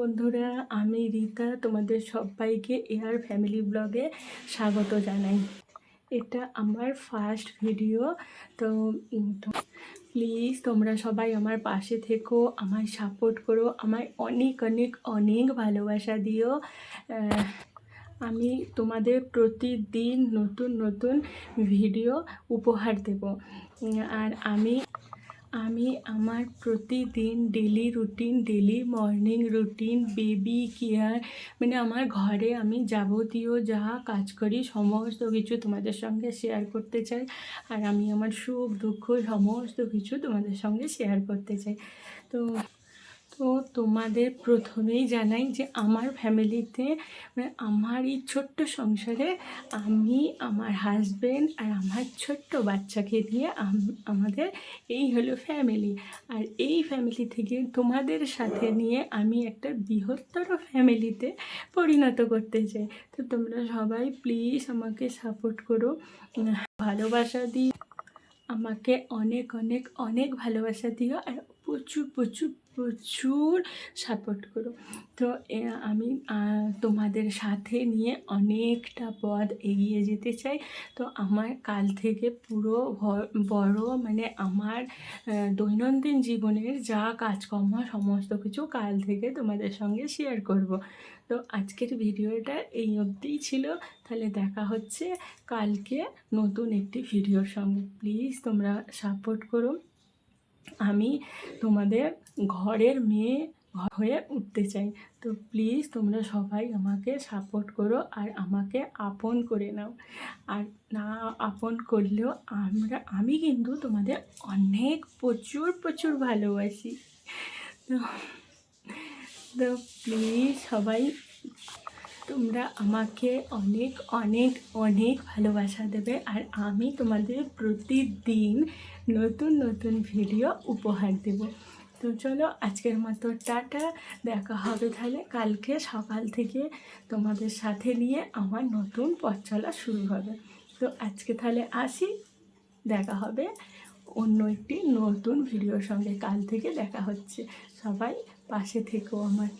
বন্ধুরা, আমি রীতা তোমাদের সবাইকে এয়ার ফ্যামিলি ব্লগে স্বাগত জানাই। এটা আমার ফার্স্ট ভিডিও। তো প্লিজ তোমরা সবাই আমার পাশে থেকো, আমায় সাপোর্ট করো, আমায় অনেক অনেক অনেক ভালোবাসা দিও। আমি তোমাদের প্রতিদিন নতুন নতুন ভিডিও উপহার দেব। আর আমি আমার প্রতিদিন daily routine, daily morning routine, baby care, মানে আমার ঘরে আমি যাবতীয় যা কাজ করি সমস্ত কিছু তোমাদের সঙ্গে শেয়ার করতে চাই। আর আমি আমার সুখ দুঃখ সমস্ত কিছু তোমাদের সঙ্গে শেয়ার করতে চাই। তো তো তোমাদের প্রথমেই জানাই যে আমার ফ্যামিলিতে, মানে আমার এই ছোট্ট সংসারে আমি, আমার হাজব্যান্ড আর আমার ছোট্ট বাচ্চাকে নিয়ে আমাদের এই হলো ফ্যামিলি। আর এই ফ্যামিলি থেকে তোমাদের সাথে নিয়ে আমি একটা বৃহত্তর ফ্যামিলিতে পরিণত করতে চাই। তো তোমরা সবাই প্লিজ আমাকে সাপোর্ট করো, ভালোবাসা দিও, আমাকে অনেক অনেক অনেক ভালোবাসা দিও, আর প্রচুর প্রচুর প্রচুর সাপোর্ট করো। তো আমি তোমাদের সাথে নিয়ে অনেকটা পথ এগিয়ে যেতে চাই। তো আমার কাল থেকে পুরো বড়, মানে আমার দৈনন্দিন জীবনের যা কাজকর্ম সমস্ত কিছু কাল থেকে তোমাদের সঙ্গে শেয়ার করব। তো আজকের ভিডিওটা এই অবধিই ছিল। তাহলে দেখা হচ্ছে কালকে নতুন একটি ভিডিওর সঙ্গে। প্লিজ তোমরা সাপোর্ট করো। আমি তোমাদের ঘরের মেয়ে হয়ে উঠতে চাই। তো প্লিজ তোমরা সবাই আমাকে সাপোর্ট করো আর আমাকে আপন করে নাও। আর না আপন করলেও আমি কিন্তু তোমাদের অনেক প্রচুর প্রচুর ভালোবাসি। তো তো প্লিজ সবাই তোমরা আমাকে অনেক অনেক অনেক ভালোবাসা দেবে, আর আমি তোমাদের প্রতিদিন নতুন নতুন ভিডিও উপহার দেব। তো চলো আজকের মতো টাটা, দেখা হবে তাহলে কালকে সকাল থেকে তোমাদের সাথে নিয়ে আমার নতুন পথ চলা শুরু হবে। তো আজকে তাহলে আসি, দেখা হবে অন্য একটি নতুন ভিডিওর সঙ্গে। কাল থেকে দেখা হচ্ছে, সবাই পাশে থেকো আমার।